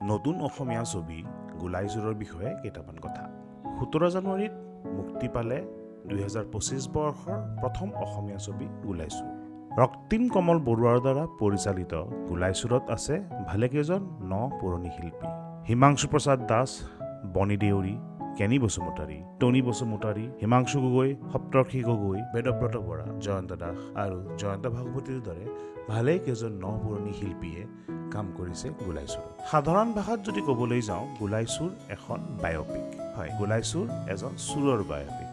নতুন অসমীয়া ছবি গোলাইচুৰৰ বিষয়ে কেইটামান কথা। 17 জানুৱাৰীত মুক্তি পালে 2025 বৰ্ষৰ প্ৰথম অসমীয়া ছবি গোলাইচুৰ। ৰক্তিম কমল বৰুৱাৰ দ্বাৰা পৰিচালিত গোলাইচুৰত আছে ভালেকেইজন পুৰণি শিল্পী। হিমাংশু প্ৰসাদ দাস, বনি দেউৰী, কেনি বসুমতাৰী, টনি বসুমতাৰী, হিমাংশু গগৈ, সপ্তৰ্ষি গগৈ, বেদব্ৰত বৰা, জয়ন্ত দাস আৰু জয়ন্ত ভাগৱতীৰ দৰে ভালেকেইজন পুৰণি শিল্পীয়ে কাম কৰিছে গোলাইচুৰত। সাধাৰণ ভাষাত যদি ক'বলৈ যাওঁ, গোলাইচুৰ এখন বায়'পিক হয়। গোলাইচুৰ এজন চুৰৰ বায়'পিক।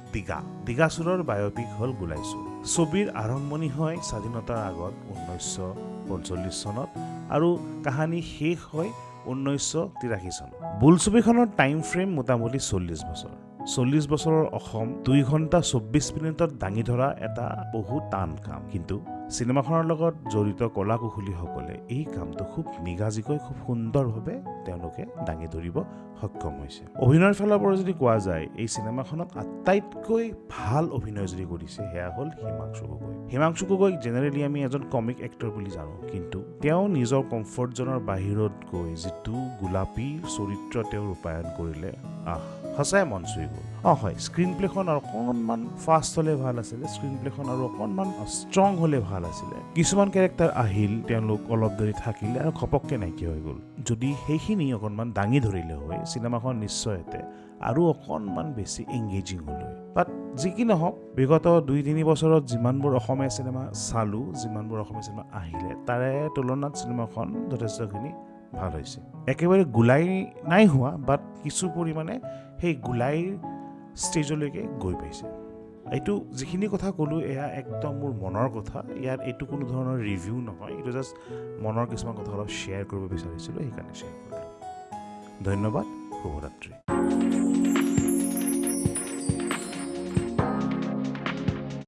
দিগা চুৰৰ বায়'পিক হ'ল গোলাইচুৰ। ছবিৰ আৰম্ভণি হয় স্বাধীনতাৰ আগত 1945 চনত আৰু কাহিনী শেষ হয় 1983 চনত। বোলছবিখনৰ টাইম ফ্ৰেম মোটামুটি 40 বছৰ। 40 বছৰৰ অসম 2 ঘণ্টা 24 মিনিটত দাঙি ধৰা এটা বহু টান কাম। কিন্তু চিনেমাখনৰ লগত জড়িত কলা কুশলীসকলে এই কামটো খুব নিগাজিকৈ, খুব সুন্দৰভাৱে তেওঁলোকে দাঙি ধৰিব সক্ষম হৈছে। অভিনয়ৰ ফালৰ পৰা যদি কোৱা যায়, এই চিনেমাখনত আটাইতকৈ ভাল অভিনয় যদি কৰিছে সেয়া হ'ল হিমাংশু গগৈ। হিমাংশু গগৈক জেনেৰেলি আমি এজন কমিক এক্টৰ বুলি জানো, কিন্তু তেওঁ নিজৰ কমফৰ্ট জোনৰ বাহিৰত গৈ যিটো গোলাপী চৰিত্ৰ তেওঁ ৰূপায়ণ কৰিলে, সঁচাই মন চুই গ'ল। হয়, স্ক্ৰীন প্লেখন আৰু অকণমান ফাষ্ট হ'লে ভাল আছিলে, স্ক্ৰীন প্লেখন আৰু অকণমান ষ্ট্ৰং হ'লে ভাল আছিলে। কিছুমান কেৰেক্টাৰ আহিল, তেওঁলোক অলপ দেৰি থাকিলে আৰু ঘপককৈ নাইকিয়া হৈ গ'ল। যদি সেইখিনি অকণমান দাঙি ধৰিলে হয়, চিনেমাখন নিশ্চয়তে আৰু অকণমান বেছি এংগেজিং হ'ল হয়। বাট যি কি নহওক, বিগত 2-3 বছৰত যিমানবোৰ অসমীয়া চিনেমা চালোঁ, যিমানবোৰ অসমীয়া চিনেমা আহিলে, তাৰে তুলনাত চিনেমাখন যথেষ্টখিনি ভাল হৈছে। একেবাৰে গোলাই নাই হোৱা, বাট কিছু পৰিমাণে সেই গোলাইৰ ষ্টেজলৈকে গৈ পাইছে। এইটো যিখিনি কথা ক'লোঁ, এয়া একদম মোৰ মনৰ কথা। ইয়াত এইটো কোনো ধৰণৰ ৰিভিউ নহয়, এইটো জাষ্ট মনৰ কিছুমান কথা অলপ শ্বেয়াৰ কৰিব বিচাৰিছিলোঁ, সেইকাৰণে শ্বেয়াৰ কৰিলোঁ। ধন্যবাদ, শুভৰাত্ৰি।